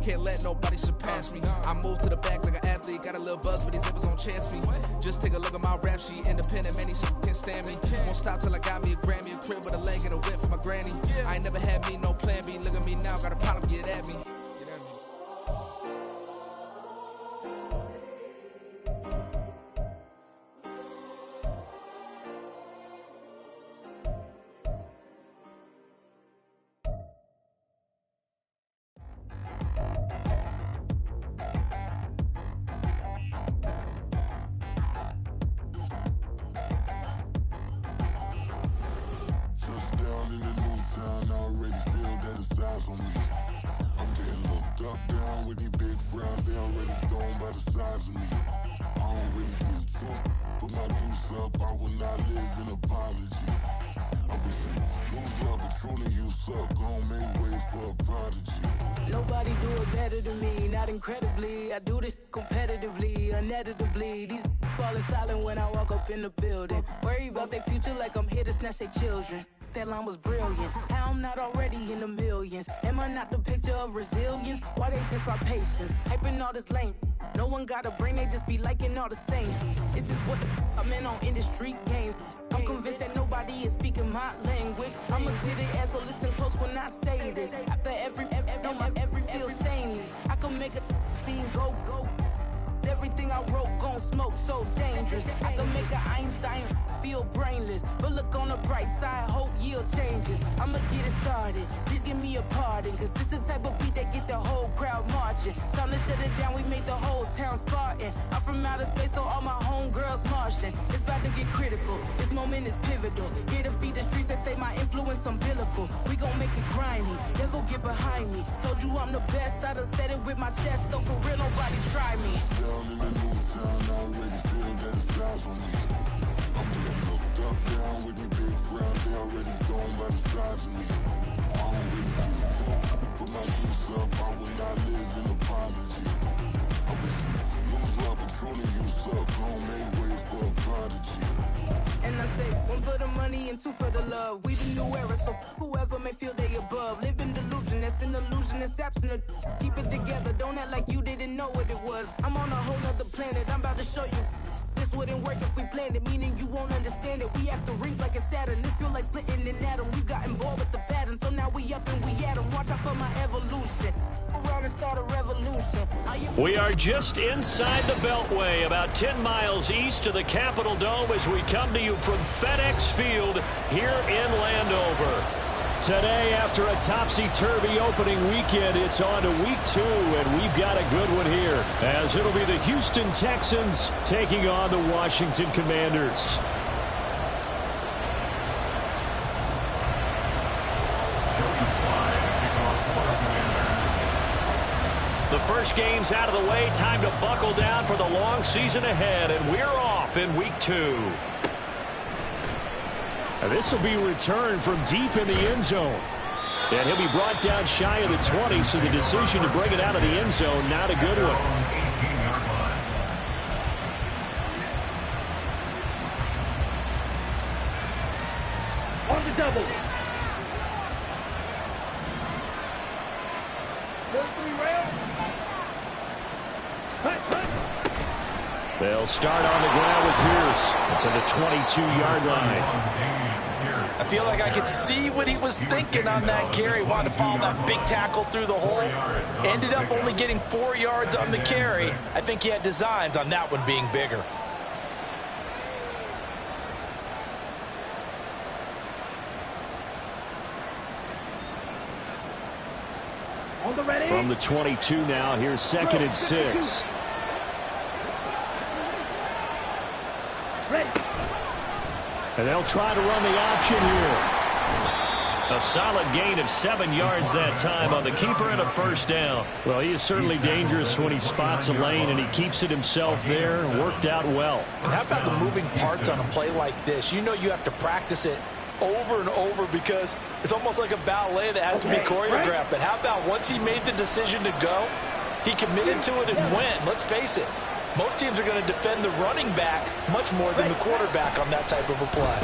can't let nobody surpass me. I move to the back like an athlete, got a little buzz for these zippers on chance me. Just take a look at my rap sheet, independent, man, these can't stand me. Won't stop till I got me a Grammy, a crib with a leg and a whip for my granny. I ain't never had me no plan B, look at me now, got a problem, get at me. Nobody do it better than me, not incredibly. I do this competitively, uneditably. These falling silent when I walk up in the building. Worry about their future like I'm here to snatch their children. That line was brilliant. How I'm not already in the millions? Am I not the picture of resilience? Why they test my patience? Hyping all this lame. No one got a brain, they just be liking all the same. This is what the I'm in on industry games. I'm convinced that nobody is speaking my language. I'm a good ass, so listen close when I say this. After every feel stainless. I can make a fiend go. Everything I wrote gon' smoke, so dangerous. I can make an Einstein feel brainless. But look on the bright side, hope yield changes. I'ma get it started, please give me a pardon. Cause this the type of beat that get the whole crowd marching. Time to shut it down, we made the whole town Spartan. I'm from outer space, so all my homegirls Martian. It's about to get critical, this moment is pivotal. Here to feed the streets that say my influence umbilical. We gon' make it grimy, then go get behind me. Told you I'm the best, I done said it with my chest. So for real, nobody try me. Down in the new town, I already feel that it's eyes on me. I'm getting looked up, down with these big crowds, they already gone by the size of me. I don't really give a fuck, put my juice up, I will not live in apology. I wish you lose my Patron and you suck, gon' make way for a prodigy. And I say, one for the money and two for the love. We the new era, so whoever may feel they above. Live in delusion, that's an illusion, it's absent. Keep it together, don't act like you didn't know what it was. I'm on a whole nother planet, I'm about to show you. This wouldn't work if we planned it, meaning you won't understand it. We have to rings like it's Saturn, this feel like splitting an atom. We got involved with the pattern, so now we up and we at 'em. Watch out for my evolution. Around and start a revolution. We are just inside the Beltway, about 10 miles east of the Capitol Dome as we come to you from FedEx Field here in Landover. Today, after a topsy-turvy opening weekend, it's on to week 2, and we've got a good one here, as it'll be the Houston Texans taking on the Washington Commanders. The first game's out of the way. Time to buckle down for the long season ahead, and we're off in week 2. This will be returned from deep in the end zone. And he'll be brought down shy of the 20, so the decision to bring it out of the end zone, not a good one. On the double. They'll start on the ground with Pierce. It's at the 22-yard line. I feel like I could see what he was thinking on that carry. Wanted to follow that big tackle through the hole. Ended up only getting 4 yards on the carry. I think he had designs on that one being bigger. On the ready. From the 22 now, here's 2nd and 6. And they'll try to run the option here. A solid gain of 7 yards that time on the keeper and a first down. Well, he is certainly dangerous when he spots a lane, and he keeps it himself there. Worked out well. And how about the moving parts on a play like this? You know you have to practice it over and over because it's almost like a ballet that has to be choreographed. But how about once he made the decision to go, he committed to it and went. Let's face it. Most teams are going to defend the running back much more than the quarterback on that type of a play.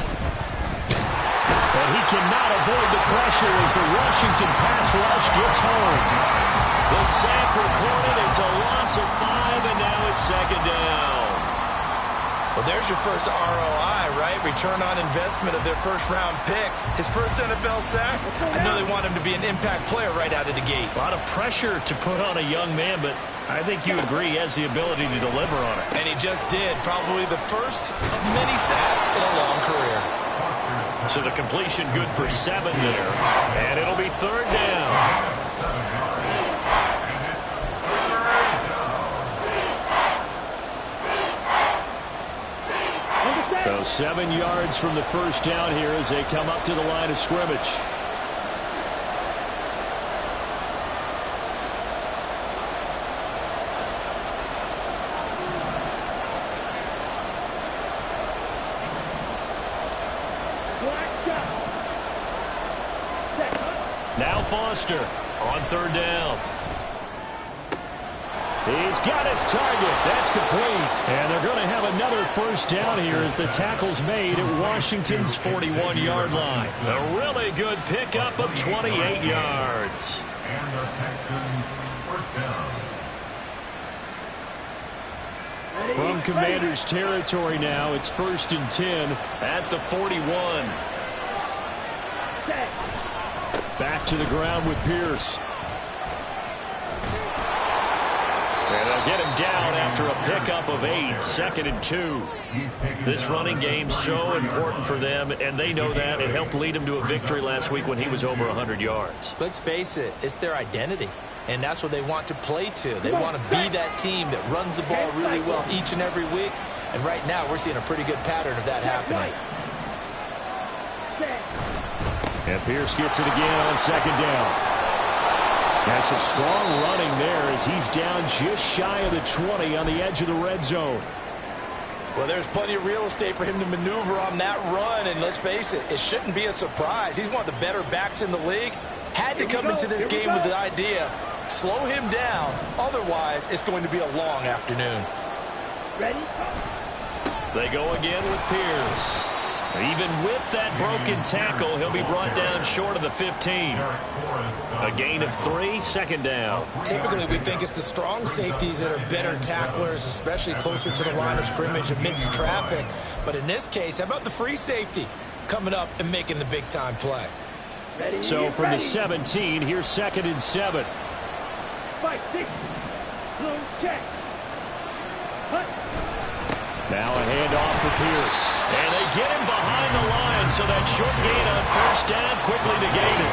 And he cannot avoid the pressure as the Washington pass rush gets home. The sack recorded. It's a loss of 5, and now it's second down. Well, there's your first ROI, right? Return on investment of their first-round pick. His first NFL sack. I know they want him to be an impact player right out of the gate. A lot of pressure to put on a young man, but I think you agree he has the ability to deliver on it. And he just did. Probably the first of many sacks in a long career. So the completion good for 7 there. And it'll be third down. So 7 yards from the first down here as they come up to the line of scrimmage. Now Foster on third down. He's got his target. That's complete. And they're going to have another first down here as the tackle's made at Washington's 41-yard line. A really good pickup of 28 yards. And the Texans first down. From Commanders territory now, it's 1st and 10 at the 41. Back to the ground with Pierce. And they'll get him down after a pickup of 8, 2nd and 2. This running game's so important for them, and they know that. It helped lead them to a victory last week when he was over 100 yards. Let's face it, it's their identity, and that's what they want to play to. They want to be that team that runs the ball really well each and every week, and right now we're seeing a pretty good pattern of that happening. And Pierce gets it again on 2nd down. Has some strong running there as he's down just shy of the 20 on the edge of the red zone. Well, there's plenty of real estate for him to maneuver on that run, and let's face it, it shouldn't be a surprise. He's one of the better backs in the league. Had to come into this game with the idea, slow him down, otherwise it's going to be a long afternoon. Ready? They go again with Pierce. Even with that broken tackle, he'll be brought down short of the 15. A gain of 3, 2nd down. Typically, we think it's the strong safeties that are better tacklers, especially closer to the line of scrimmage amidst traffic. But in this case, how about the free safety coming up and making the big-time play? So from the 17, here's 2nd and 7. 5-6. Blue check. Now a handoff for Pierce. And they get him behind the line, so that short gain on first down quickly negated.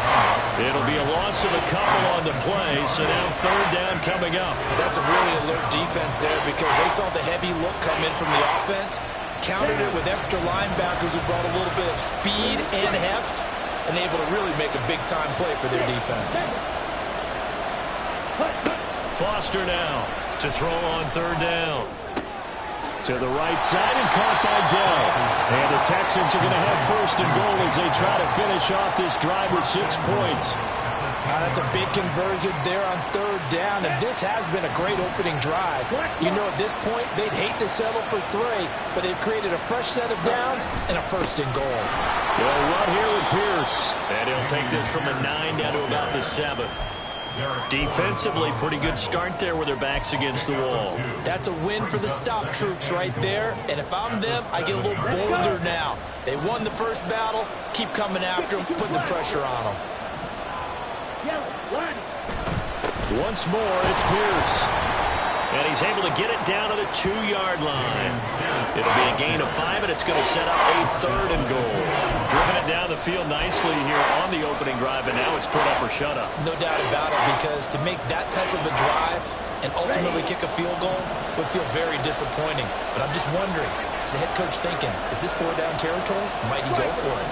It'll be a loss of a couple on the play, so now 3rd down coming up. That's a really alert defense there because they saw the heavy look come in from the offense, countered it with extra linebackers who brought a little bit of speed and heft, and able to really make a big-time play for their defense. Foster now to throw on 3rd down. To the right side and caught by Dell. And the Texans are going to have 1st and goal as they try to finish off this drive with 6 points. That's a big conversion there on 3rd down, and this has been a great opening drive. You know, at this point, they'd hate to settle for 3, but they've created a fresh set of downs and a 1st and goal. They'll run here with Pierce. And he'll take this from the 9 down to about the 7. Defensively, pretty good start there with their backs against the wall. That's a win for the stop troops right there. And if I'm them, I get a little bolder now. They won the first battle. Keep coming after them. Put the pressure on them. Once more, it's Pierce. And he's able to get it down to the 2-yard line. It'll be a gain of 5, and it's going to set up a 3rd and goal. Driven it down the field nicely here on the opening drive, and now it's put up or shut up. No doubt about it, because to make that type of a drive and ultimately kick a field goal would feel very disappointing. But I'm just wondering, is the head coach thinking, is this 4-down territory? Might he go for it?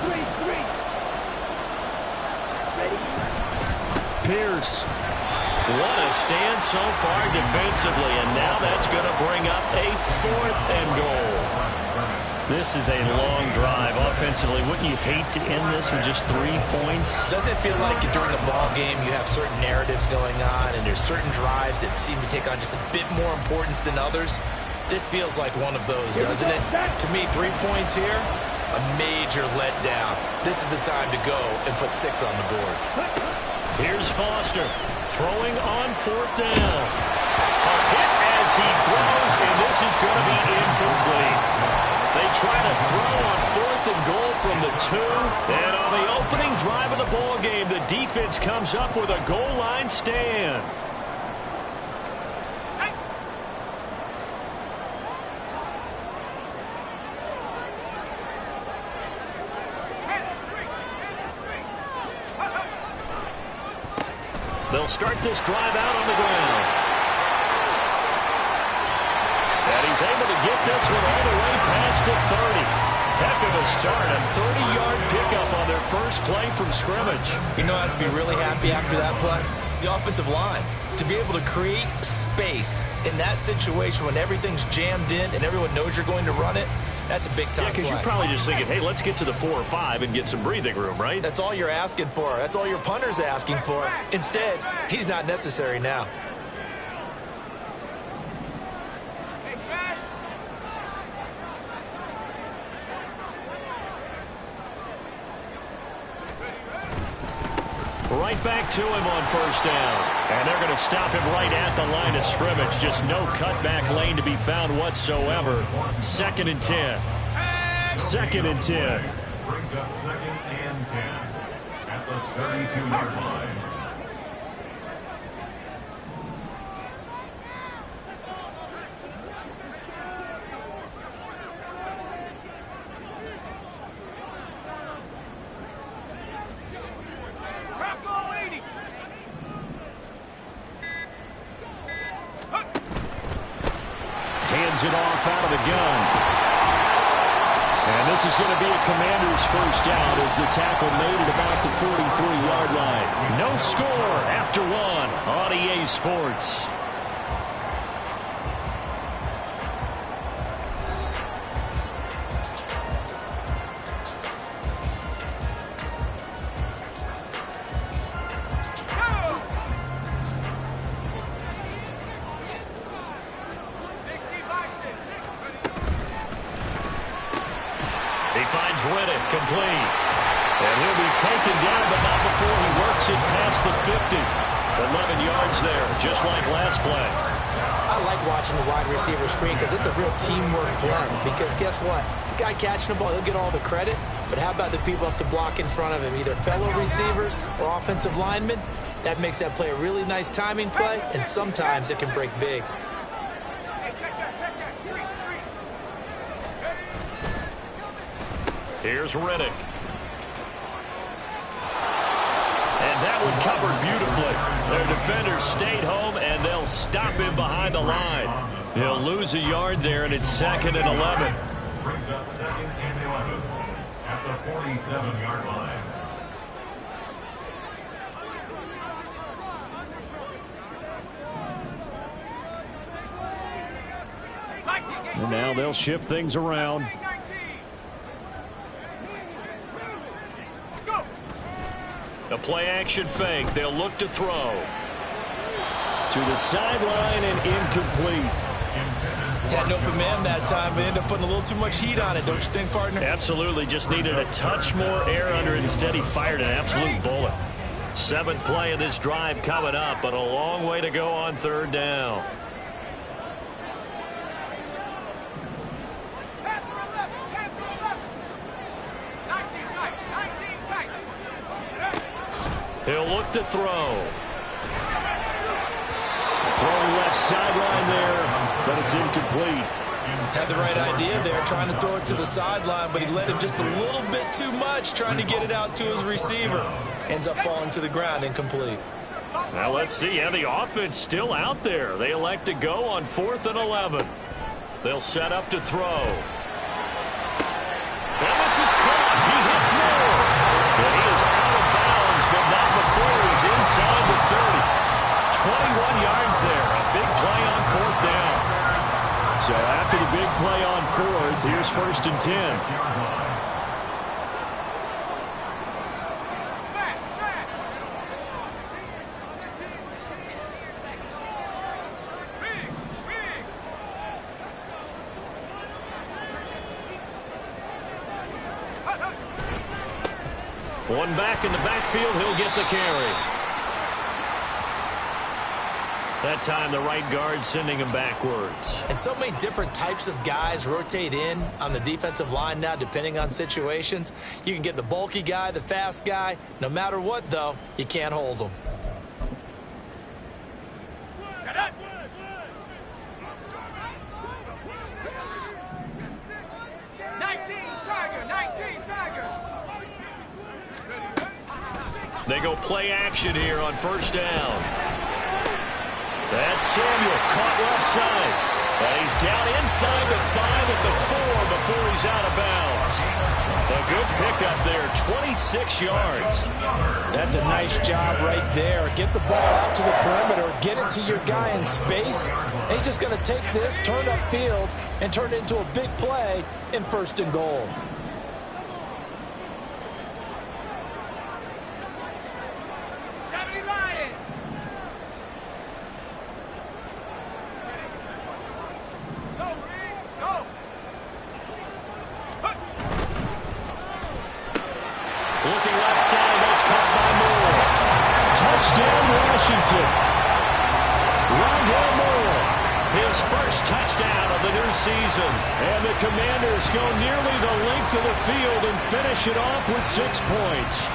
Pierce. What a stand so far defensively, and now that's going to bring up a 4th and goal. This is a long drive offensively. Wouldn't you hate to end this with just 3 points? Doesn't it feel like during a ball game you have certain narratives going on and there's certain drives that seem to take on just a bit more importance than others? This feels like one of those, doesn't it? To me, 3 points here, a major letdown. This is the time to go and put 6 on the board. Here's Foster. Throwing on 4th down. A hit as he throws, and this is going to be incomplete. They try to throw on 4th and goal from the 2. And on the opening drive of the ball game, the defense comes up with a goal line stand. They'll start this drive out on the ground. And he's able to get this one all the way past the 30. Heck of a start, a 30-yard pickup on their first play from scrimmage. You know, has to be really happy after that play. The offensive line, to be able to create space in that situation when everything's jammed in and everyone knows you're going to run it, that's a big-time play. Because you're probably just thinking, hey, let's get to the 4 or 5 and get some breathing room, right? That's all you're asking for. That's all your punter's asking for. Instead, he's not necessary now. Right back to him on 1st down. And they're going to stop him right at the line of scrimmage. Just no cutback lane to be found whatsoever. 2nd and 10. 2nd and 10. Brings up 2nd and 10 at the 32-yard line. Hands it off out of the gun. And this is going to be a Commander's 1st down as the tackle made at about the 43-yard line. No score after 1 on EA Sports. Complete. And he'll be taken down, but not before he works it past the 50. 11 yards there, just like last play. I like watching the wide receiver screen because it's a real teamwork play. Because guess what? The guy catching the ball, he'll get all the credit. But how about the people have to block in front of him, either fellow receivers or offensive linemen? That makes that play a really nice timing play, and sometimes it can break big. Here's Riddick. And that one covered beautifully. Their defenders stayed home, and they'll stop him behind the line. He'll lose a yard there, and it's 2nd and 11. Brings up 2nd and 11 at the 47-yard line. And now they'll shift things around. A play-action fake. They'll look to throw. To the sideline and incomplete. Had an open man that time, but ended up putting a little too much heat on it, don't you think, partner? Absolutely. Just needed a touch more air under it. Instead, he fired an absolute bullet. 7th play of this drive coming up, but a long way to go on 3rd down. He'll look to throw. Throwing left sideline there, but it's incomplete. Had the right idea there, trying to throw it to the sideline, but he let him just a little bit too much, trying to get it out to his receiver. Ends up falling to the ground, incomplete. Now let's see. Yeah, the offense still out there. They elect to go on 4th and 11. They'll set up to throw. And this is caught. He hits Moore. And he is out of bounds, but not before he's inside the 30. 21 yards there. A big play on 4th down. So after the big play on 4th, here's 1st and 10. One back in the backfield, he'll get the carry. That time the right guard sending him backwards. And so many different types of guys rotate in on the defensive line now, depending on situations. You can get the bulky guy, the fast guy. No matter what, though, you can't hold them. They go play action here on first down. That's Samuel, caught left side. And he's down inside the 5 at the 4 before he's out of bounds. A good pickup there, 26 yards. That's a nice job right there. Get the ball out to the perimeter, get it to your guy in space. And he's just going to take this, turn upfield, and turn it into a big play in 1st and goal. Looking left side, that's caught by Moore. Touchdown, Washington. Rondell Moore, his first touchdown of the new season. And the Commanders go nearly the length of the field and finish it off with 6 points.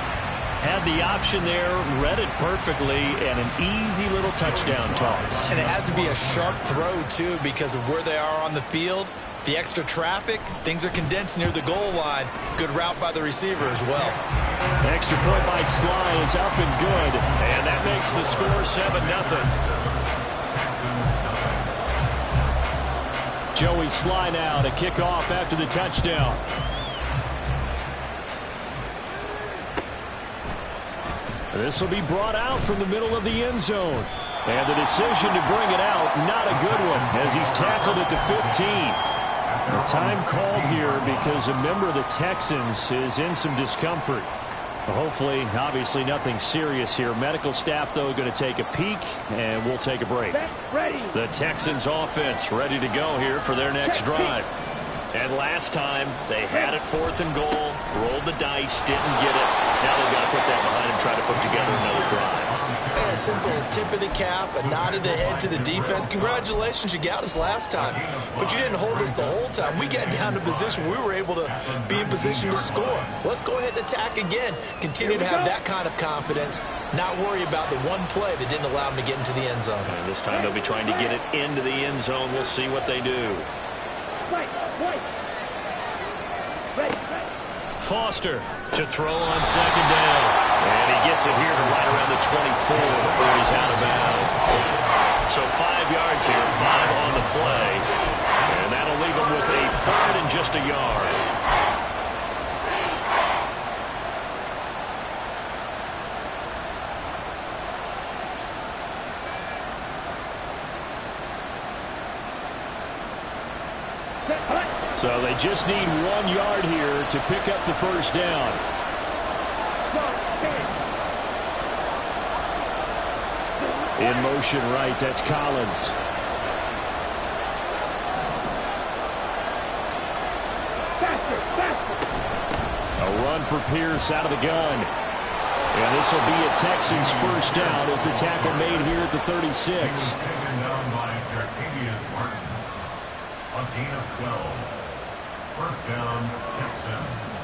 Had the option there, read it perfectly, and an easy little touchdown toss. And it has to be a sharp throw, too, because of where they are on the field. The extra traffic, things are condensed near the goal line. Good route by the receiver as well. Extra point by Sly is up and good. And that makes the score 7-0. Joey Sly now to kick off after the touchdown. This will be brought out from the middle of the end zone. And the decision to bring it out, not a good one, as he's tackled at the 15. A time called here because a member of the Texans is in some discomfort. Hopefully, obviously nothing serious here. Medical staff, though, going to take a peek, and we'll take a break. The Texans offense ready to go here for their next drive. And last time, they had it 4th and goal, rolled the dice, didn't get it. Now they've got to put that behind and try to put together another drive. A simple tip of the cap, a nod of the head to the defense. Congratulations, you got us last time. But you didn't hold us the whole time. We got down to position. We were able to be in position to score. Let's go ahead and attack again. Continue to have that kind of confidence. Not worry about the one play that didn't allow them to get into the end zone. And this time they'll be trying to get it into the end zone. We'll see what they do. Foster to throw on 2nd down. And he gets it here to right around the 24 before he's out of bounds. So 5 yards here, 5 on the play. And that'll leave him with a 3rd and just a yard. So they just need 1 yard here to pick up the 1st down. In motion right, that's Collins. A run for Pierce out of the gun. And this will be a Texans 1st down as the tackle made here at the 36. Taken down by Jartavius Martin. A gain of 12. 1st down, Texans.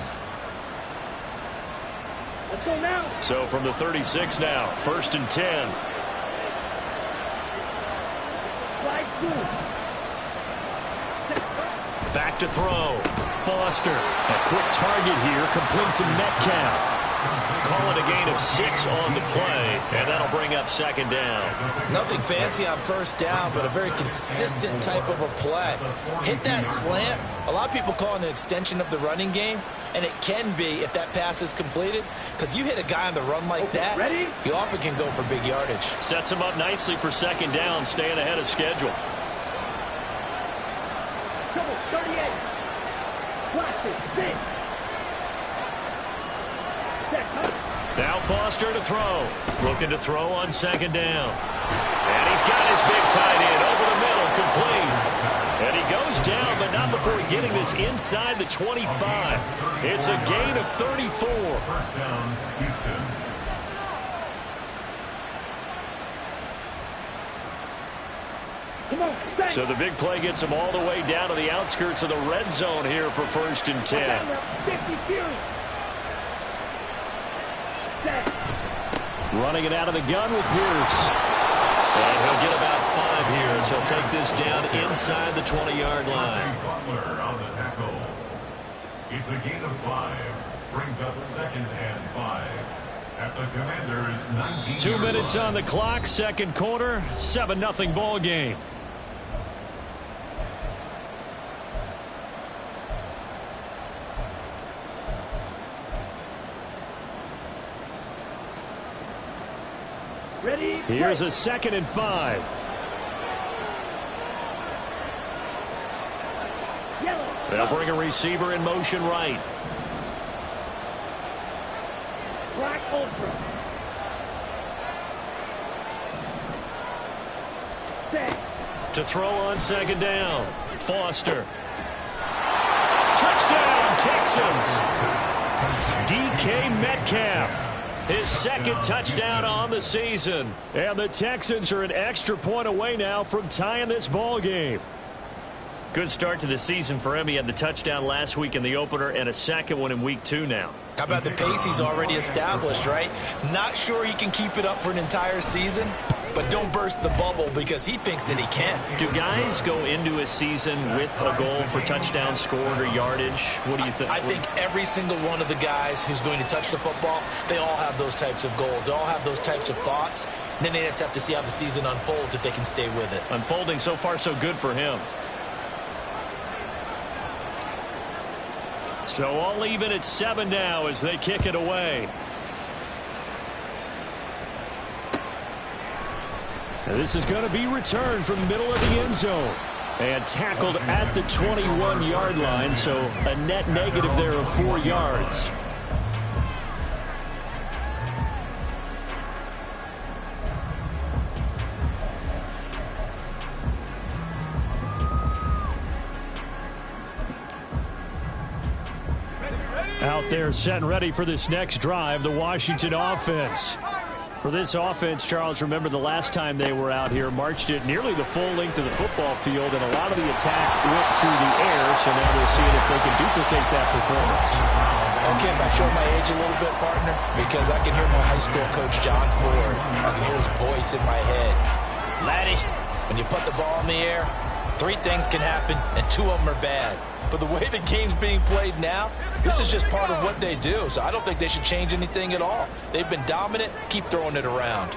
Let's go now. So from the 36 now, 1st and 10. Back to throw. Foster. A quick target here, complete to Metcalf. Call it a gain of 6 on the play, and that'll bring up 2nd down. Nothing fancy on 1st down, but a very consistent type of a play. Hit that slant. A lot of people call it an extension of the running game, and it can be if that pass is completed, because you hit a guy on the run like that, you often can go for big yardage. Sets him up nicely for 2nd down, staying ahead of schedule. 38. Classic. 6. Now Foster to throw. Looking to throw on 2nd down. And he's got his big tight end over the middle, complete. And he goes down, but not before getting this inside the 25. It's a gain of 34. 1st down, Houston. Come on, stay. So the big play gets them all the way down to the outskirts of the red zone here for 1st and 10. 50 Fury. Set. Running it out of the gun with Pierce. And he'll get about 5 here, so he'll take this down inside the 20-yard line. Butler on the tackle. It's a gain of 5. Brings up 2nd and 5. At the Commanders' 19-yard 2 minutes line. on the clock, 2nd quarter, 7-0 ball game. Ready? Here's a 2nd and 5. Yellow. They'll bring a receiver in motion right. Black Ultra. Set. To throw on 2nd down. Foster. Touchdown, Texans. DK Metcalf. His 2nd touchdown on the season. And the Texans are an extra point away now from tying this ball game. Good start to the season for him. He had the touchdown last week in the opener and a 2nd one in week 2 now. How about the pace he's already established, right? Not sure he can keep it up for an entire season, but don't burst the bubble because he thinks that he can. Do guys go into a season with a goal for touchdown scored or yardage? What do you think? I think every single one of the guys who's going to touch the football, they all have those types of goals. They all have those types of thoughts. And then they just have to see how the season unfolds if they can stay with it. Unfolding so far so good for him. So all even at 7 now as they kick it away. And this is going to be returned from the middle of the end zone. And tackled at the 21-yard line, so a net negative there of 4 yards. Out there set and ready for this next drive, the Washington offense. For this offense, Charles, remember the last time they were out here, marched it nearly the full length of the football field, and a lot of the attack went through the air, so now they're seeing if they can duplicate that performance. Okay, if I show my age a little bit, partner, because I can hear my high school coach, John Ford. I can hear his voice in my head. Laddie, when you put the ball in the air, 3 things can happen, and 2 of them are bad. But the way the game's being played now, this is just part of what they do. So I don't think they should change anything at all. They've been dominant. Keep throwing it around.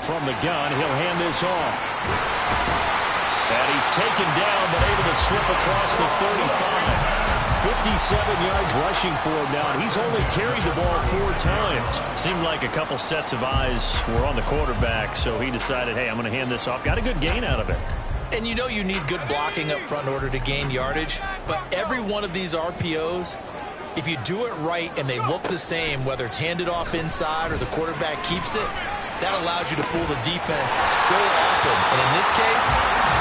From the gun, he'll hand this off. And he's taken down, but able to slip across the 35. 57 yards rushing for him now, and he's only carried the ball 4 times. Seemed like a couple sets of eyes were on the quarterback, so he decided, hey, I'm going to hand this off. Got a good gain out of it. And you know you need good blocking up front in order to gain yardage, but every one of these RPOs, if you do it right and they look the same, whether it's handed off inside or the quarterback keeps it, that allows you to fool the defense so often. And in this case,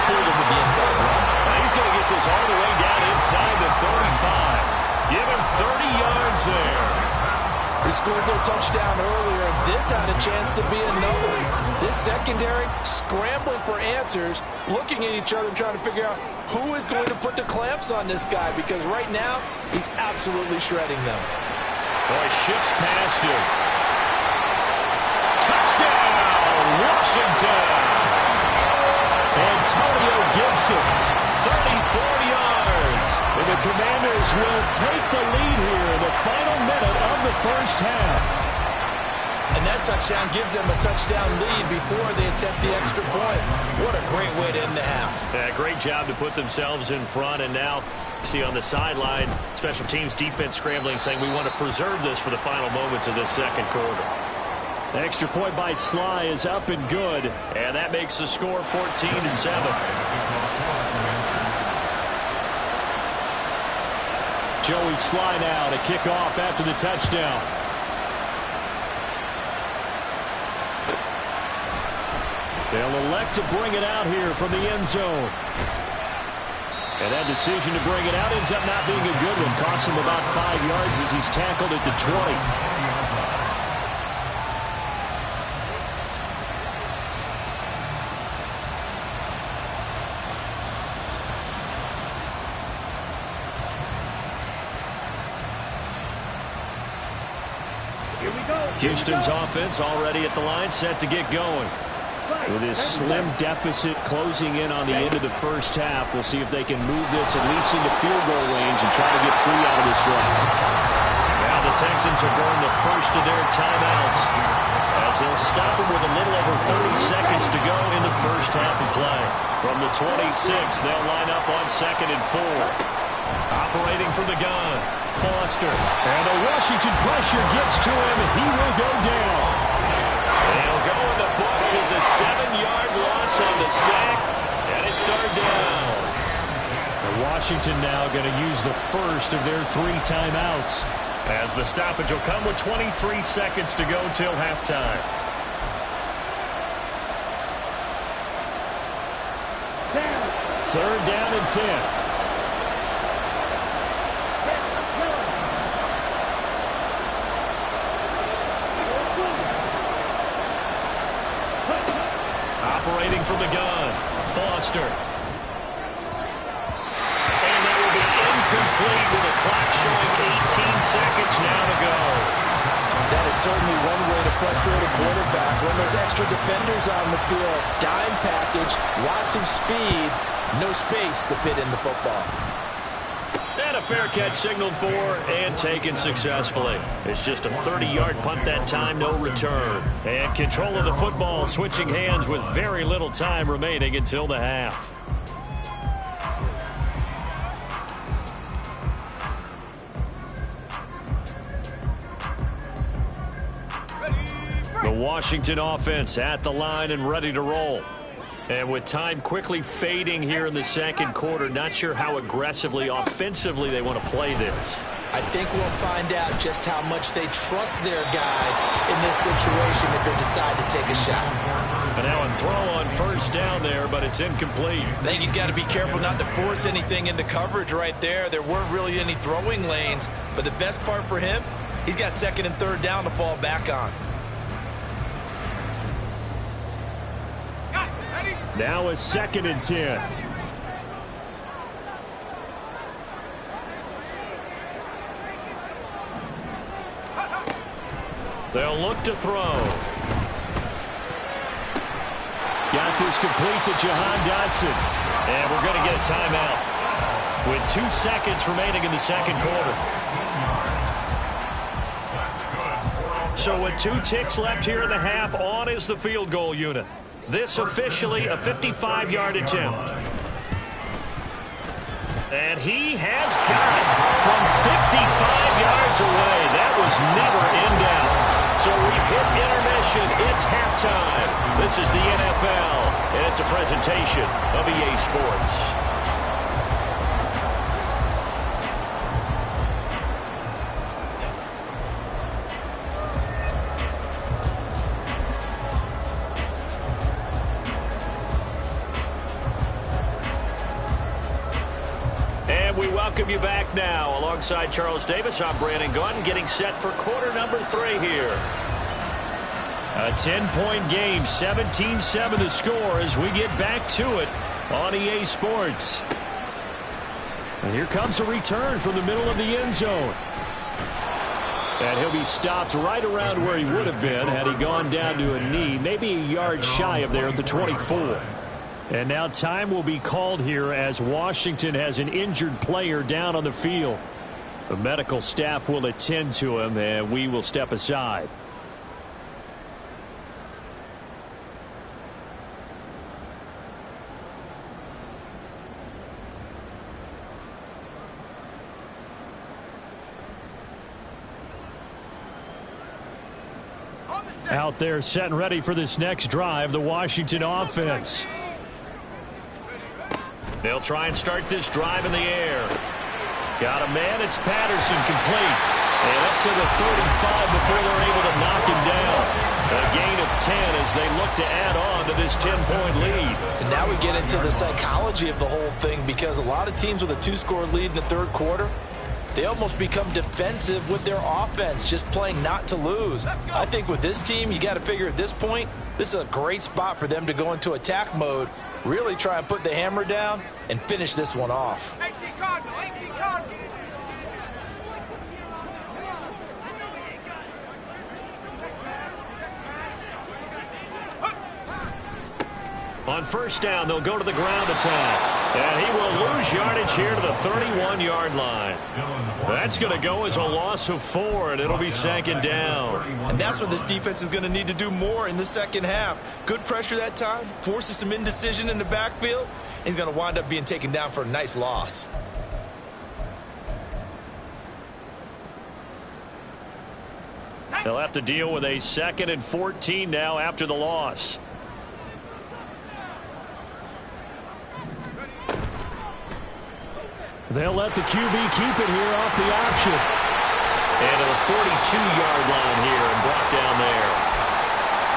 fool them with the inside run. Now he's going to get this all the way down inside the 35. Give him 30 yards there. They scored their touchdown earlier, and this had a chance to be another. This secondary scrambling for answers, looking at each other and trying to figure out who is going to put the clamps on this guy, because right now he's absolutely shredding them. Boy, shifts past him. Touchdown, Washington. Antonio Gibson, 34 yards. And the Commanders will take the lead here in the final minute of the first half. And that touchdown gives them a touchdown lead before they attempt the extra point. What a great way to end the half. Yeah, great job to put themselves in front, and now see on the sideline, special teams defense scrambling, saying we want to preserve this for the final moments of this second quarter. The extra point by Sly is up and good, and that makes the score 14-7. Joey Sly now to kick off after the touchdown. They'll elect to bring it out here from the end zone. And that decision to bring it out ends up not being a good one. Costs him about 5 yards as he's tackled at the 20. Houston's offense already at the line, set to get going. With this slim deficit closing in on the end of the first half, we'll see if they can move this at least into field goal range and try to get 3 out of this drive. Now the Texans are going the first of their timeouts as they'll stop them with a little over 30 seconds to go in the first half of play. From the 26, they'll line up on 2nd and 4. Operating from the gun, Foster. And the Washington pressure gets to him. He will go down. He'll go in the books as a 7-yard loss on the sack, and it's 3rd down. And Washington now going to use the first of their 3 timeouts, as the stoppage will come with 23 seconds to go till halftime. Third down and 10. Operating from the gun, Foster. And that will be incomplete with the clock showing 18 seconds now to go. That is certainly one way to frustrate a quarterback when there's extra defenders on the field. Dime package, lots of speed, no space to fit in the football. And a fair catch signaled for and taken successfully. It's just a 30-yard punt that time, no return. And control of the football switching hands with very little time remaining until the half. The Washington offense at the line and ready to roll. And with time quickly fading here in the second quarter, not sure how aggressively, offensively they want to play this. I think we'll find out just how much they trust their guys in this situation if they decide to take a shot. And now a throw on first down there, but it's incomplete. I think he's got to be careful not to force anything into coverage right there. There weren't really any throwing lanes, but the best part for him, he's got 2nd and 3rd down to fall back on. Now a 2nd and 10. They'll look to throw. Got this complete to Jahan Dotson. And we're going to get a timeout with 2 seconds remaining in the second quarter. So with 2 ticks left here in the half, on is the field goal unit. This officially a 55-yard attempt. And he has got it from 55 yards away. That was never in doubt. So we've hit intermission. It's halftime. This is the NFL, and it's a presentation of EA Sports. Welcome you back now. Alongside Charles Davis, I'm Brandon Gaudin, getting set for quarter number 3 here. A 10-point game, 17-7 the score as we get back to it on EA Sports. And here comes a return from the middle of the end zone. And he'll be stopped right around where he would have been had he gone down to a knee, maybe a yard shy of there at the 24. And now time will be called here as Washington has an injured player down on the field. The medical staff will attend to him, and we will step aside. Out there set and ready for this next drive, the Washington offense. They'll try and start this drive in the air. Got a man, it's Patterson, complete. And up to the 35 before they're able to knock him down. A gain of 10 as they look to add on to this 10-point lead. And now we get into the psychology of the whole thing, because a lot of teams with a 2-score lead in the third quarter, they almost become defensive with their offense, just playing not to lose. I think with this team, you got to figure at this point, this is a great spot for them to go into attack mode, really try and put the hammer down and finish this one off. 18 Cardinal, 18 Cardinal. On first down, they'll go to the ground attack. And he will lose yardage here to the 31-yard line. That's going to go as a loss of 4, and it'll be second down. And that's what this defense is going to need to do more in the second half. Good pressure that time, forces some indecision in the backfield. He's going to wind up being taken down for a nice loss. They'll have to deal with a 2nd and 14 now after the loss. They'll let the QB keep it here off the option. And to the 42-yard line here and brought down there.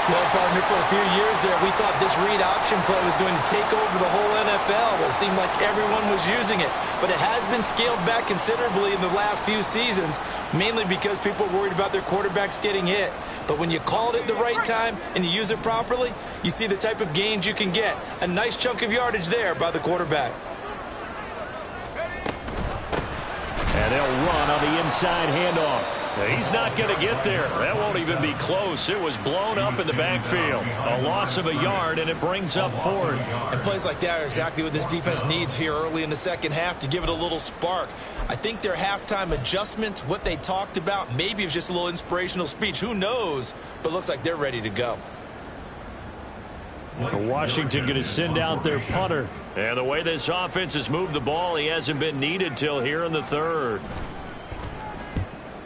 Well, partner, for a few years there, we thought this read option play was going to take over the whole NFL. It seemed like everyone was using it. But it has been scaled back considerably in the last few seasons, mainly because people are worried about their quarterbacks getting hit. But when you call it at the right time and you use it properly, you see the type of gains you can get. A nice chunk of yardage there by the quarterback. And they'll run on the inside handoff. He's not going to get there. That won't even be close. It was blown up in the backfield. A loss of a yard, and it brings up 4th. And plays like that are exactly what this defense needs here early in the second half to give it a little spark. I think their halftime adjustments, what they talked about, maybe it was just a little inspirational speech. Who knows? But looks like they're ready to go. Washington going to send out their punter. And the way this offense has moved the ball, he hasn't been needed till here in the 3rd.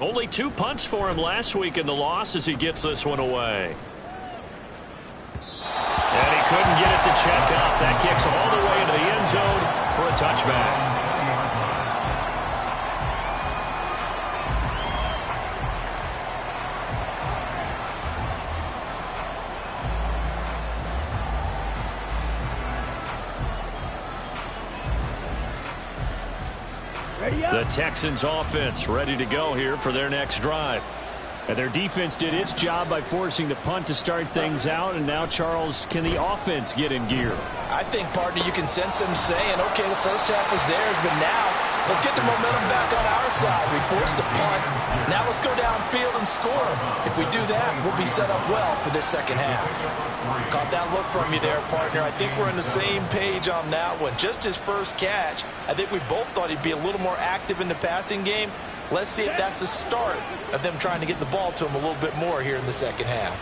Only 2 punts for him last week in the loss as he gets this one away. And he couldn't get it to check up. That kicks all the way into the end zone for a touchback. The Texans offense ready to go here for their next drive. And their defense did its job by forcing the punt to start things out. And now, Charles, can the offense get in gear? I think, partner, you can sense them saying, okay, the first half was theirs, but now let's get the momentum back on our side. We forced a punt. Now let's go downfield and score. If we do that, we'll be set up well for this second half. Caught that look from you there, partner. I think we're on the same page on that one. Just his first catch, I think we both thought he'd be a little more active in the passing game. Let's see if that's the start of them trying to get the ball to him a little bit more here in the second half.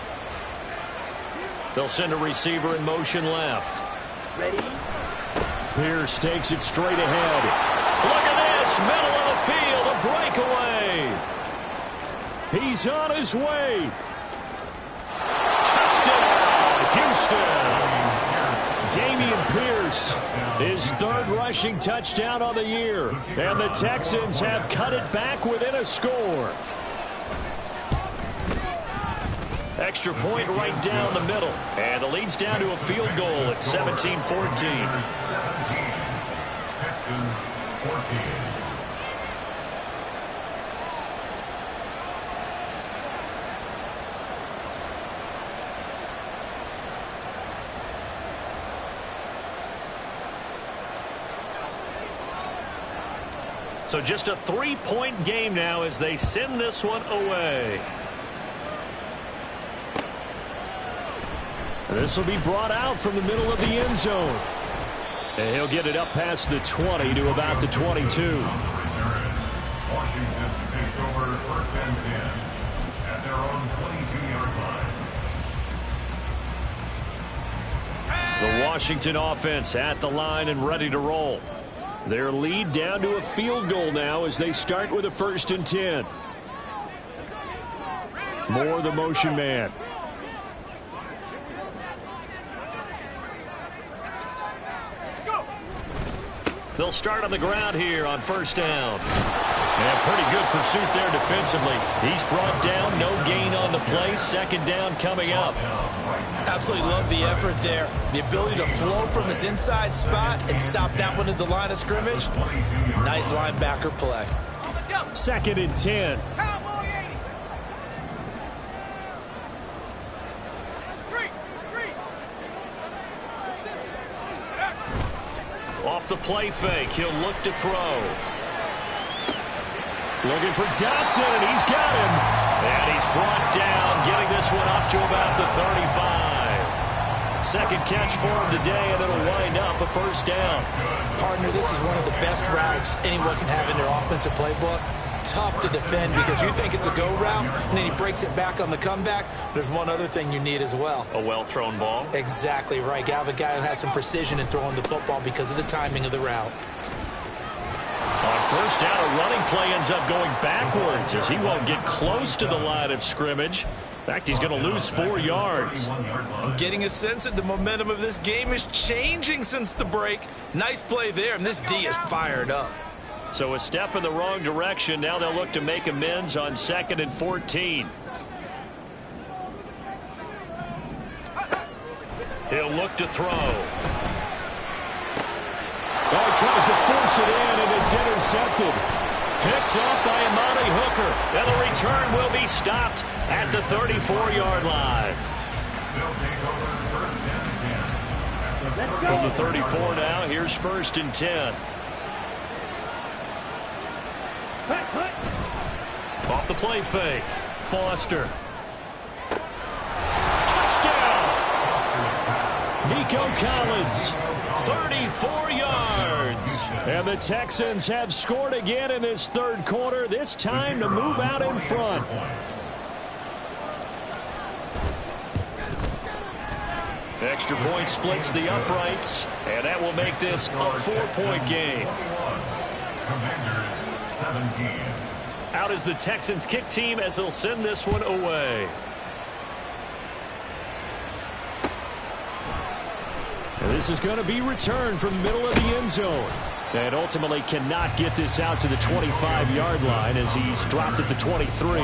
They'll send a receiver in motion left. Ready? Pierce takes it straight ahead. Look at this, middle of the field, a breakaway. He's on his way. Touchdown, Houston. Dameon Pierce, his 3rd rushing touchdown on the year. And the Texans have cut it back within a score. Extra point right down the middle. And the lead's down to a field goal at 17-14. Texans 14. So just a 3-point game now as they send this one away. This will be brought out from the middle of the end zone. And he'll get it up past the 20 to about the 22. Washington takes over 1st and 10 at their own 22-yard line. The Washington offense at the line and ready to roll. Their lead down to a field goal now as they start with a 1st and 10. Moore, the motion man. They'll start on the ground here on 1st down. And pretty good pursuit there defensively. He's brought down, no gain on the play. 2nd down coming up. Absolutely love the effort there. The ability to flow from his inside spot and stop that one at the line of scrimmage. Nice linebacker play. 2nd and 10. Off the play fake, he'll look to throw. Looking for Dotson, and he's got him. And he's brought down, getting this one up to about the 35. Second catch for him today, and it'll wind up a first down. Partner, this is one of the best routes anyone can have in their offensive playbook. Tough to defend because you think it's a go route, and then he breaks it back on the comeback. There's one other thing you need as well. A well-thrown ball? Exactly right. You have a guy who has some precision in throwing the football because of the timing of the route. On first down, a running play ends up going backwards as he won't get close to the line of scrimmage. In fact, he's going to lose 4 yards. I'm getting a sense that the momentum of this game is changing since the break. Nice play there, and this D is fired up. So a step in the wrong direction. Now they'll look to make amends on 2nd and 14. He'll look to throw. Oh, he tries to force it in, and it's intercepted. Picked up by Amani Hooker. And the return will be stopped at the 34-yard line. From the 34 now, here's 1st and 10. Off the play fake. Foster. Touchdown! Nico Collins, 34 yards. And the Texans have scored again in this third quarter, this time to move out in front. Extra point splits the uprights, and that will make this a 4-point game. Commanders 17. Out is the Texans kick team as they'll send this one away. And this is going to be returned from the middle of the end zone. And ultimately cannot get this out to the 25-yard line as he's dropped at the 23.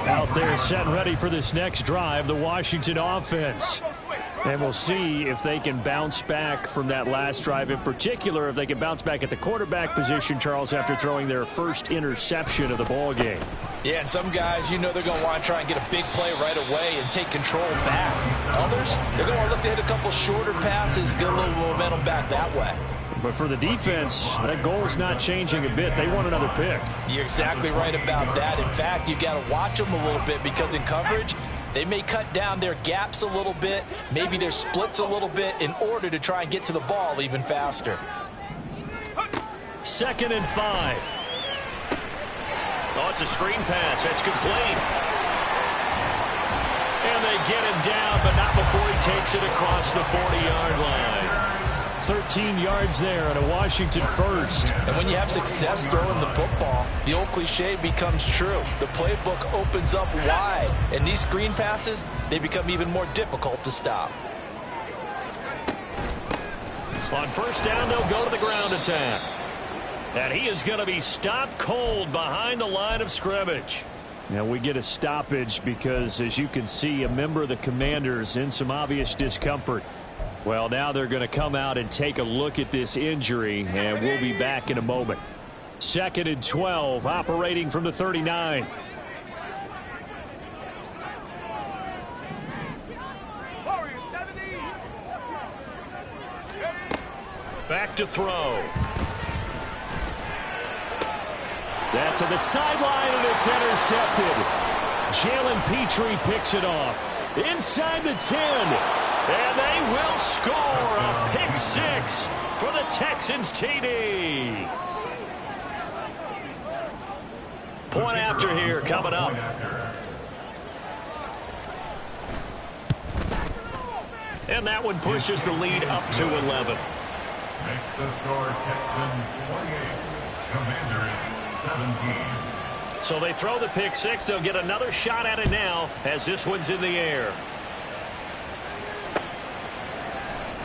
Out there set and ready for this next drive, the Washington offense. And we'll see if they can bounce back from that last drive. In particular, if they can bounce back at the quarterback position, Charles, after throwing their first interception of the ball game. Yeah, and some guys, you know they're going to want to try and get a big play right away and take control back. Others, they're going to want to look to hit a couple shorter passes, get a little momentum back that way. But for the defense, that goal is not changing a bit. They want another pick. You're exactly right about that. In fact, you've got to watch them a little bit because in coverage, they may cut down their gaps a little bit, maybe their splits a little bit in order to try and get to the ball even faster. 2nd and 5. Oh, it's a screen pass. That's complete. And they get him down, but not before he takes it across the 40-yard line. 13 yards there and a Washington first. And when you have success throwing the football, the old cliche becomes true. The playbook opens up wide, and these screen passes, they become even more difficult to stop. On first down, they'll go to the ground attack. And he is going to be stopped cold behind the line of scrimmage. Now we get a stoppage because, as you can see, a member of the Commanders in some obvious discomfort. Well, now they're going to come out and take a look at this injury, and we'll be back in a moment. 2nd and 12, operating from the 39. Back to throw. That's to the sideline, and it's intercepted. Jalen Petrie picks it off. Inside the 10. And they will score a pick 6 for the Texans TD. Point after here coming up. And that one pushes the lead up to 11. Makes the score Texans 28, Commanders 17. So they throw the pick 6. They'll get another shot at it now as this one's in the air.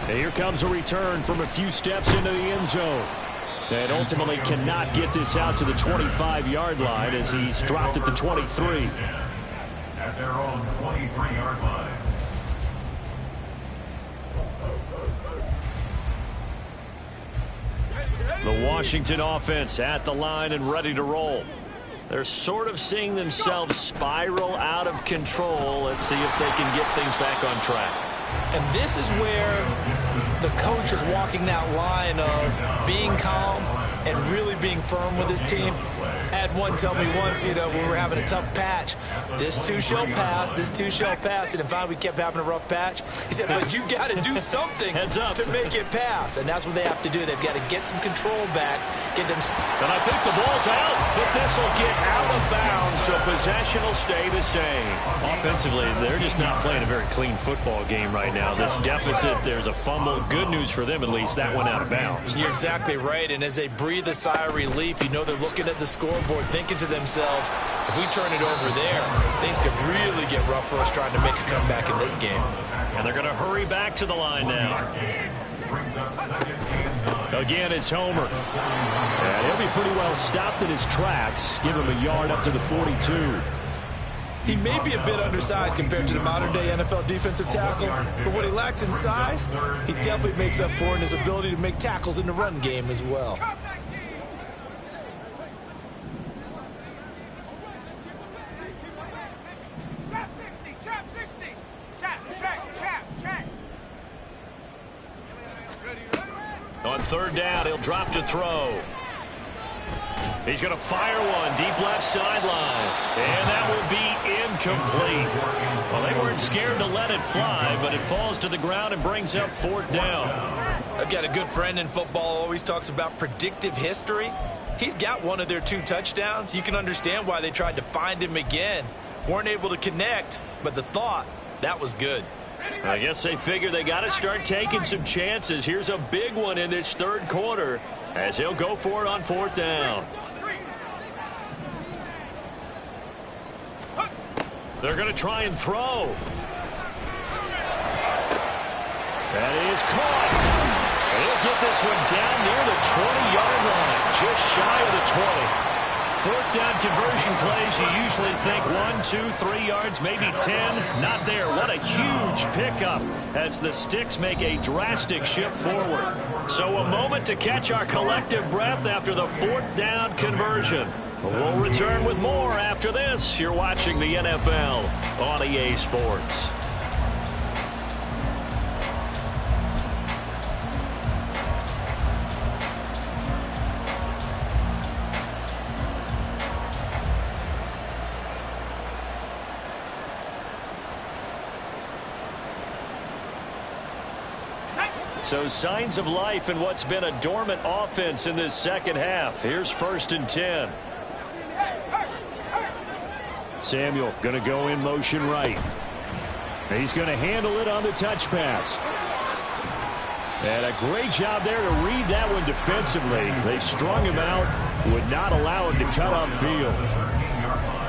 And here comes a return from a few steps into the end zone. And ultimately cannot get this out to the 25-yard line as he's dropped at the 23. At their own 23-yard line. The Washington offense at the line and ready to roll. They're sort of seeing themselves spiral out of control. Let's see if they can get things back on track. And this is where the coach is walking that line of being calm and really being firm with his team. I had one tell me once, when we were having a tough patch, this too shall pass, this too shall pass. And finally we kept having a rough patch. He said, but you got to do something to make it pass. And that's what they have to do. They've got to get some control back, get them. And I think the ball's out, but this will get out of bounds, so possession will stay the same. Offensively, they're just not playing a very clean football game right now. This deficit, there's a fumble. Good news for them, at least. That went out of bounds. You're exactly right. And as they breathe a sigh of relief, they're looking at the scoreboard, thinking to themselves, if we turn it over there, things could really get rough for us trying to make a comeback in this game. And they're going to hurry back to the line now. Again, it's Homer. And he'll be pretty well stopped in his tracks. Give him a yard up to the 42. He may be a bit undersized compared to the modern-day NFL defensive tackle, but what he lacks in size, he definitely makes up for in his ability to make tackles in the run game as well. On third down, he'll drop to throw. He's going to fire one deep left sideline. And that will be incomplete. Well, they weren't scared to let it fly, but it falls to the ground and brings up fourth down. I've got a good friend in football, always talks about predictive history. He's got one of their 2 touchdowns. You can understand why they tried to find him again. Weren't able to connect, but the thought, that was good. I guess they figure they got to start taking some chances. Here's a big one in this third quarter as he'll go for it on fourth down. They're going to try and throw. That is caught. He'll get this one down near the 20-yard line, just shy of the 20. Fourth down conversion plays, you usually think 1, 2, 3 yards, maybe 10. Not there. What a huge pickup as the Sticks make a drastic shift forward. So a moment to catch our collective breath after the fourth down conversion. We'll return with more after this. You're watching the NFL on EA Sports. So signs of life in what's been a dormant offense in this second half. Here's 1st and 10. Samuel going to go in motion right. He's going to handle it on the touch pass. And a great job there to read that one defensively. They strung him out, would not allow him to cut upfield.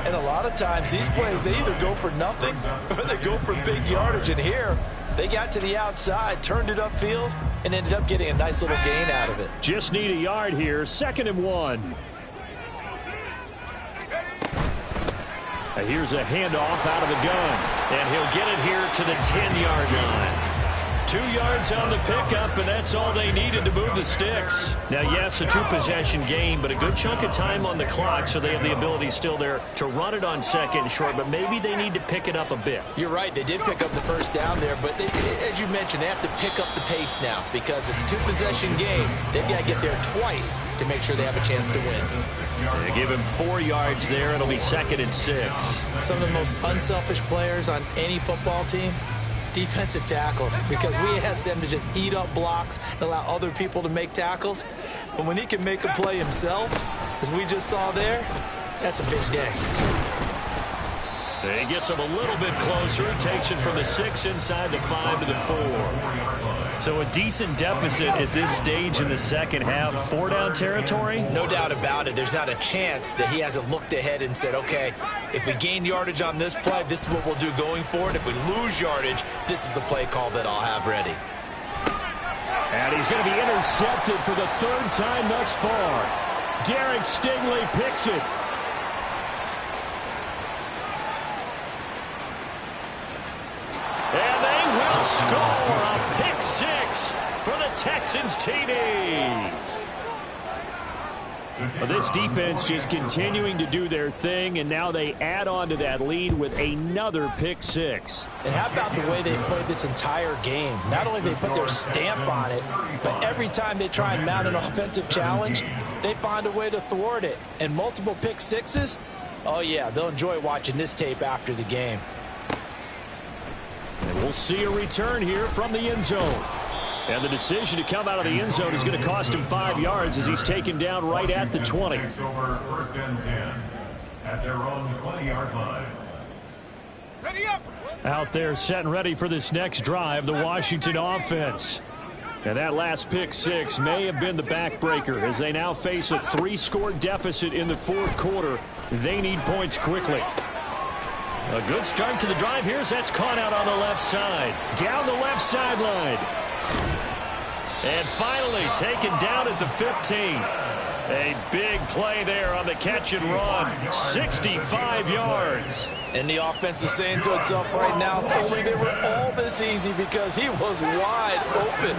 And a lot of times these plays, they either go for nothing or they go for big yardage. And here, they got to the outside, turned it upfield, and ended up getting a nice little gain out of it. Just need a yard here, 2nd and 1. Here's a handoff out of the gun. And he'll get it here to the 10-yard line. 2 yards on the pickup, and that's all they needed to move the Sticks. Now, yes, a 2-possession game, but a good chunk of time on the clock, so they have the ability still there to run it on 2nd and short, but maybe they need to pick it up a bit. You're right. They did pick up the first down there, but as you mentioned, they have to pick up the pace now because it's a 2-possession game. They've got to get there twice to make sure they have a chance to win. They give him 4 yards there. It'll be 2nd and 6. Some of the most unselfish players on any football team, defensive tackles, because we ask them to just eat up blocks and allow other people to make tackles. But when he can make a play himself, as we just saw there, that's a big day. He gets him a little bit closer, takes it from the 6 inside the 5 to the 4. So a decent deficit at this stage in the second half. 4-down territory? No doubt about it. There's not a chance that he hasn't looked ahead and said, okay, if we gain yardage on this play, this is what we'll do going forward. If we lose yardage, this is the play call that I'll have ready. And he's going to be intercepted for the 3rd time thus far. Derek Stingley picks it. And they will score a pick 6 for the Texans TD. Well, this defense just continuing to do their thing, and now they add on to that lead with another pick six. And how about the way they played this entire game? Not only they put their stamp on it, but every time they try and mount an offensive challenge, they find a way to thwart it. And multiple pick sixes, oh yeah, they'll enjoy watching this tape after the game. And we'll see a return here from the end zone. And the decision to come out of the end zone is going to cost him 5 yards as he's taken down right at the 20. Takes over 1st and 10 at their own 20-yard line. Ready up! Out there set and ready for this next drive, the Washington offense. And that last pick six may have been the backbreaker as they now face a 3-score deficit in the 4th quarter. They need points quickly. A good start to the drive here as that's caught out on the left side. Down the left sideline. And finally taken down at the 15. A big play there on the catch and run. 65 yards. And the offense is saying to itself right now, only they were all this easy because he was wide open.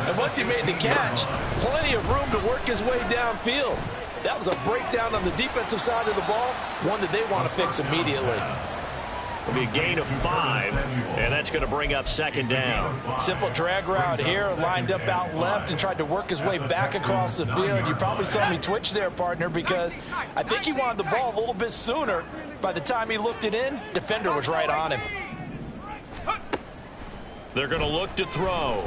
And once he made the catch, plenty of room to work his way downfield. That was a breakdown on the defensive side of the ball, one that they want to fix immediately. It'll be a gain of 5, and that's going to bring up 2nd down. Simple drag route here, lined up out left and tried to work his way back across the field. You probably saw me twitch there, partner, because I think he wanted the ball a little bit sooner. By the time he looked it in, defender was right on him. They're going to look to throw.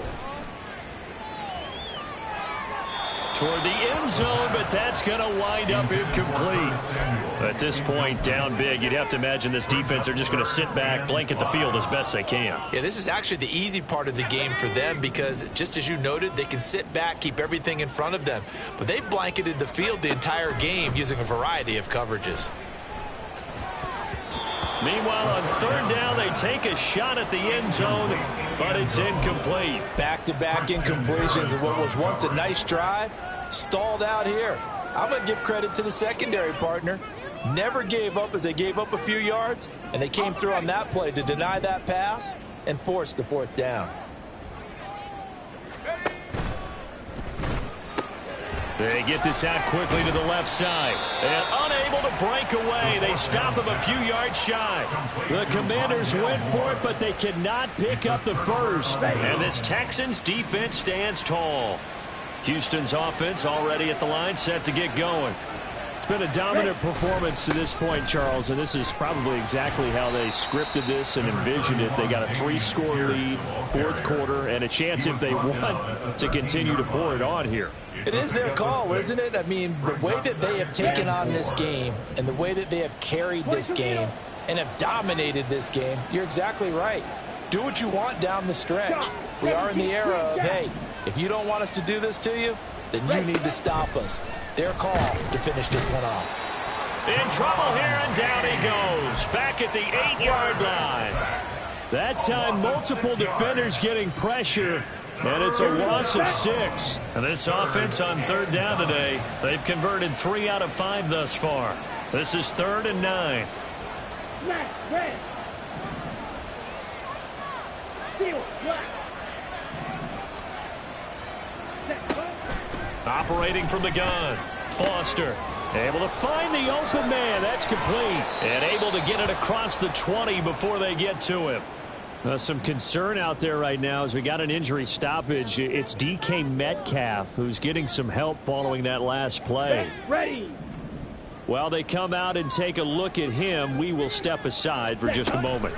Toward the end zone, but that's going to wind up incomplete. At this point, down big, you'd have to imagine this defense are just going to sit back, blanket the field as best they can. Yeah, this is actually the easy part of the game for them because, just as you noted, they can sit back, keep everything in front of them. But they've blanketed the field the entire game using a variety of coverages. Meanwhile, on 3rd down, they take a shot at the end zone, but it's incomplete. Back-to-back incompletions of what was once a nice drive, stalled out here. I'm going to give credit to the secondary, partner. Never gave up as they gave up a few yards, and they came through on that play to deny that pass and force the 4th down. They get this out quickly to the left side. And unable to break away. They stop him a few yards shy. The Commanders went for it, but they cannot pick up the first. And this Texans defense stands tall. Houston's offense already at the line, set to get going. It's been a dominant performance to this point, Charles, and this is probably exactly how they scripted this and envisioned it. They got a 3-score lead, 4th quarter, and a chance, if they want, to continue to pour it on here. It is their call, isn't it? I mean, the way that they have taken on this game and the way that they have carried this game and have dominated this game, you're exactly right. Do what you want down the stretch. We are in the era of, hey, if you don't want us to do this to you, then you need to stop us. Their call to finish this one off. In trouble here, and down he goes. Back at the 8-yard line. That time, multiple defenders getting pressure, and it's a loss of 6. And this offense on 3rd down today, they've converted 3 out of 5 thus far. This is 3rd and 9. Operating from the gun, Foster able to find the open man. That's complete, and able to get it across the 20 before they get to him. Some concern out there right now as we got an injury stoppage. It's DK Metcalf who's getting some help following that last play. Ready. While they come out and take a look at him, we will step aside for just a moment.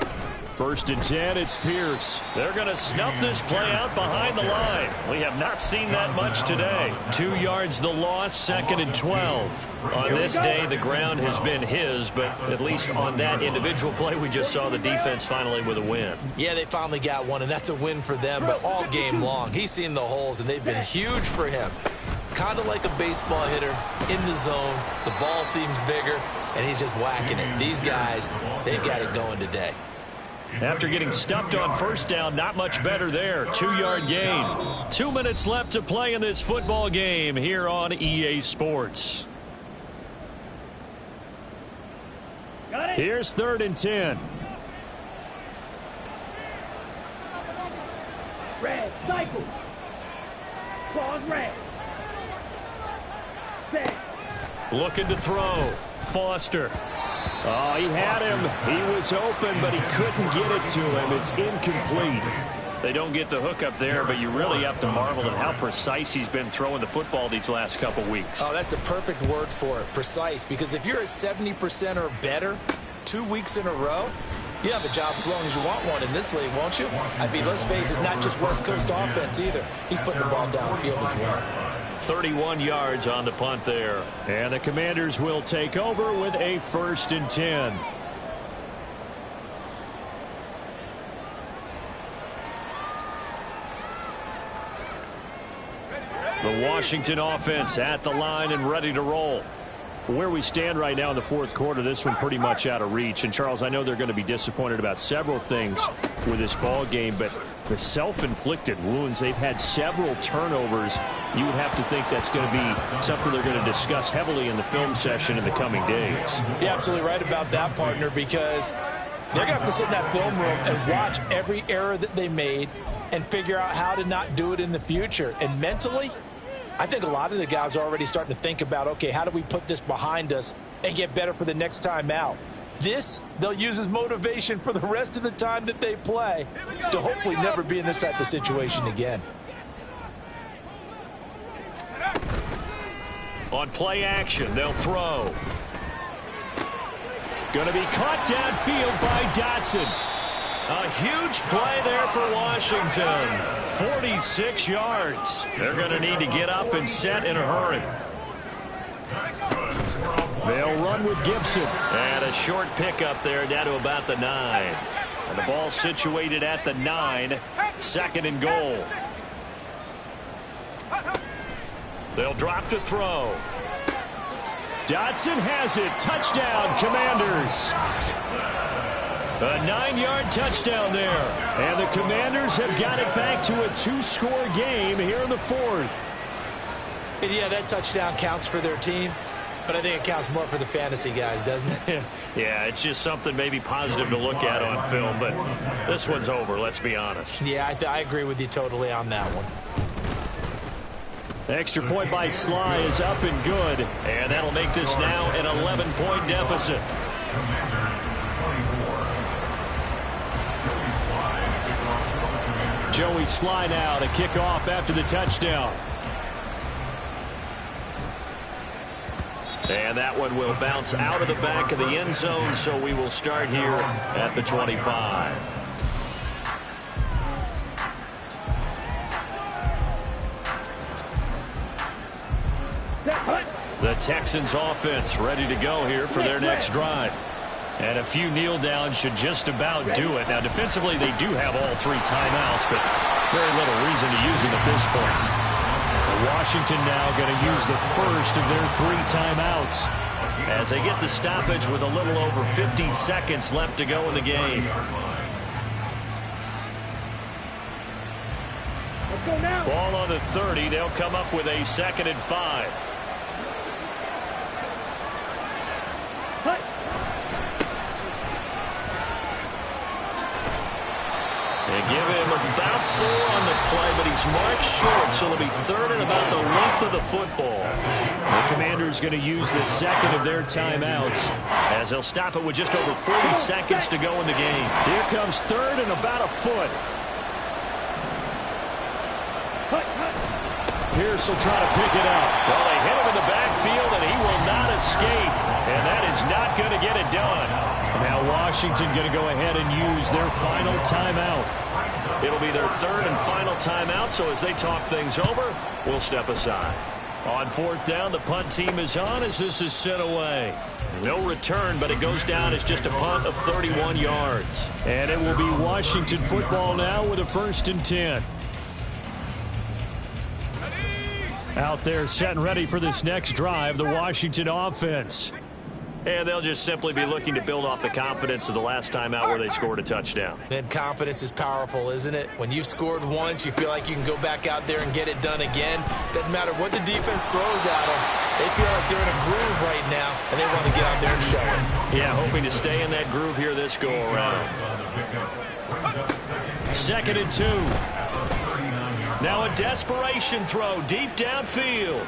1st and 10, it's Pierce. They're going to snuff this play out behind the line. We have not seen that much today. 2 yards the loss, 2nd and 12. On this day, the ground has been his, but at least on that individual play, we just saw the defense finally with a win. Yeah, they finally got one, and that's a win for them, but all game long, he's seen the holes, and they've been huge for him. Kind of like a baseball hitter in the zone. The ball seems bigger, and he's just whacking it. These guys, they've got it going today. After getting stuffed on 1st down, not much better there. 2-yard gain. 2 minutes left to play in this football game here on EA Sports. Here's 3rd and 10. Red, cycle. Pause red. Set. Looking to throw. Foster. Oh, he had him. He was open, but he couldn't get it to him. It's incomplete. They don't get the hook up there, but you really have to marvel at how precise he's been throwing the football these last couple weeks. Oh, that's the perfect word for it, precise. Because if you're at 70% or better 2 weeks in a row, you have a job as long as you want one in this league, won't you? I mean, let's face it, it's not just West Coast offense either. He's putting the ball downfield as well. 31 yards on the punt there. And the Commanders will take over with a 1st and 10. The Washington offense at the line and ready to roll. Where we stand right now in the 4th quarter, this one pretty much out of reach. And, Charles, I know they're going to be disappointed about several things with this ball game, but the self-inflicted wounds, they've had several turnovers. You would have to think that's going to be something they're going to discuss heavily in the film session in the coming days. You're absolutely right about that, partner, because they're going to have to sit in that film room and watch every error that they made and figure out how to not do it in the future. And mentally, I think a lot of the guys are already starting to think about, okay, how do we put this behind us and get better for the next time out? This, they'll use as motivation for the rest of the time that they play to hopefully never be in this type of situation again. On play action, they'll throw. Going to be caught downfield by Dotson. A huge play there for Washington. 46 yards. They're going to need to get up and set in a hurry. They'll run with Gibson. And a short pickup there down to about the 9. And the ball situated at the 9. 2nd and goal. They'll drop to throw. Dotson has it. Touchdown, Commanders. A 9-yard touchdown there. And the Commanders have got it back to a 2-score game here in the 4th. And yeah, that touchdown counts for their team, but I think it counts more for the fantasy guys, doesn't it? Yeah, it's just something maybe positive to look at on film, but this one's over, let's be honest. Yeah, I agree with you totally on that one. The extra point by Sly is up and good. And that'll make this now an 11-point deficit. Joey Sly now to kick off after the touchdown. And that one will bounce out of the back of the end zone, so we will start here at the 25. The Texans offense ready to go here for their next drive. And a few kneel downs should just about do it. Now, defensively, they do have all 3 timeouts, but very little reason to use them at this point. Washington now going to use the first of their 3 timeouts as they get the stoppage with a little over 50 seconds left to go in the game. Ball on the 30. They'll come up with a 2nd and 5. They give him about 4 on the play, but he's marked short, so it'll be 3rd and about the length of the football. The Commanders going to use the 2nd of their timeouts as they'll stop it with just over 40 seconds to go in the game. Here comes 3rd and about a foot. Pierce will try to pick it up. Well, they hit him in the backfield, and he will not escape. And that is not going to get it done. Now Washington going to go ahead and use their final timeout. It'll be their 3rd and final timeout, so as they talk things over, we'll step aside. On 4th down, the punt team is on as this is sent away. No return, but it goes down as just a punt of 31 yards. And it will be Washington football now with a 1st and 10. Out there set and ready for this next drive, the Washington offense. And they'll just simply be looking to build off the confidence of the last time out where they scored a touchdown. And confidence is powerful, isn't it? When you've scored once, you feel like you can go back out there and get it done again. Doesn't matter what the defense throws at them. They feel like they're in a groove right now, and they want to get out there and show it. Yeah, hoping to stay in that groove here this go-around. 2nd and 2. Now a desperation throw deep downfield.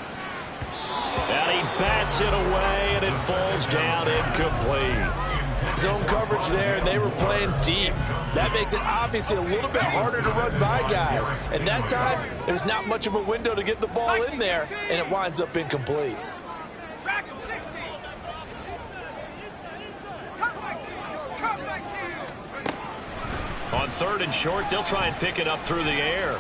And he bats it away, and it falls down incomplete. Zone coverage there, and they were playing deep. That makes it obviously a little bit harder to run by guys. And that time, there's not much of a window to get the ball in there, and it winds up incomplete. Track him 60. Come back to you. On 3rd and short, they'll try and pick it up through the air.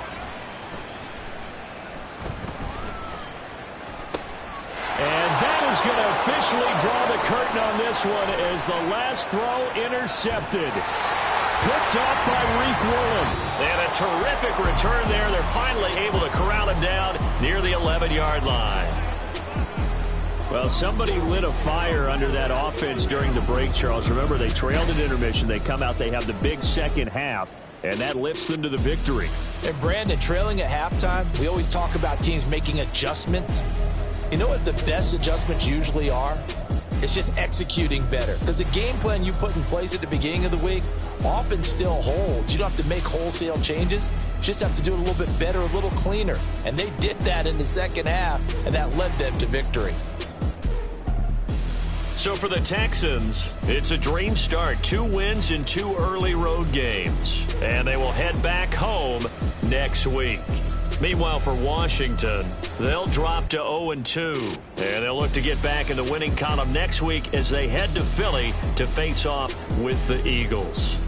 And that is going to officially draw the curtain on this one as the last throw intercepted. Picked off by Reek Woolen. And a terrific return there. They're finally able to corral him down near the 11-yard line. Well, somebody lit a fire under that offense during the break, Charles. Remember, they trailed at intermission. They come out, they have the big second half, and that lifts them to the victory. And Brandon, trailing at halftime, we always talk about teams making adjustments. You know what the best adjustments usually are? It's just executing better. Because the game plan you put in place at the beginning of the week often still holds. You don't have to make wholesale changes. You just have to do it a little bit better, a little cleaner. And they did that in the second half, and that led them to victory. So for the Texans, it's a dream start. 2 wins in 2 early road games. And they will head back home next week. Meanwhile, for Washington, they'll drop to 0-2. And they'll look to get back in the winning column next week as they head to Philly to face off with the Eagles.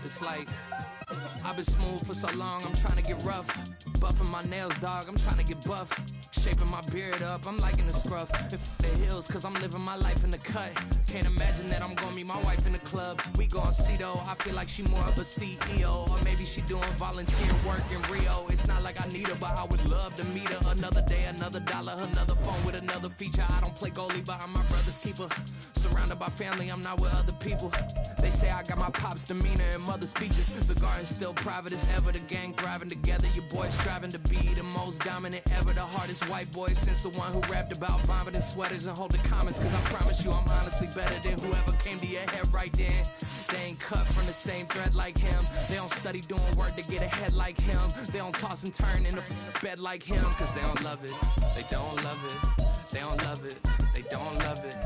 It's like, I've been smooth for so long, I'm trying to get rough. Buffing my nails, dog, I'm trying to get buff. Shaping my beard up, I'm liking the scruff. The hills, cause I'm living my life in the cut. Can't imagine that I'm gonna meet my wife in the club. We gon' see though, I feel like she more of a CEO. Or maybe she doing volunteer work in Rio. It's not like I need her, but I would love to meet her. Another day, another dollar, another phone with another feature. I don't play goalie, but I'm my brother's keeper. Surrounded by family, I'm not with other people. They say I got my pop's demeanor and mother's speeches. The garden's still private as ever, the gang thriving together. Your boys striving to be the most dominant ever. The hardest white boy since the one who rapped about vomiting sweaters and holding comments. Cause I promise you I'm honestly better than whoever came to your head right then. They ain't cut from the same thread like him. They don't study doing work to get ahead like him. They don't toss and turn in the bed like him. Cause they don't love it, they don't love it. They don't love it, they don't love it.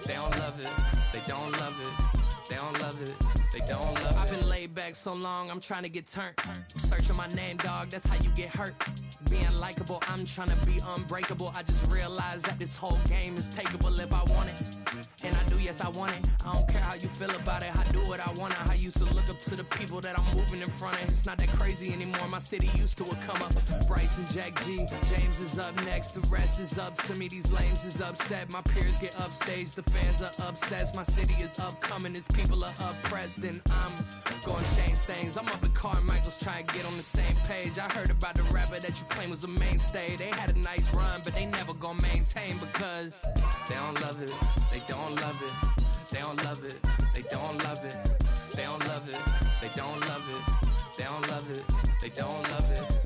They don't love it, they don't love it. They don't love it, they don't love it. I've been laid back so long, I'm trying to get turned. Searching my name, dog, that's how you get hurt. Being likable, I'm trying to be unbreakable. I just realized that this whole game is takeable if I want it. And I do, yes, I want it. I don't care how you feel about it, I do what I want it. I used to look up to the people that I'm moving in front of. It's not that crazy anymore, my city used to it come up. Bryce and Jack G, James is up next, the rest is up to me. These lames is upset, my peers get upstage, the fans are obsessed. My city is upcoming, it's people are oppressed, and I'm gonna change things. I'm up at Carmichael's trying to get on the same page. I heard about the rapper that you claim was a mainstay. They had a nice run, but they never gonna maintain because they don't love it, they don't love it, they don't love it, they don't love it, they don't love it, they don't love it, they don't love it, they don't love it.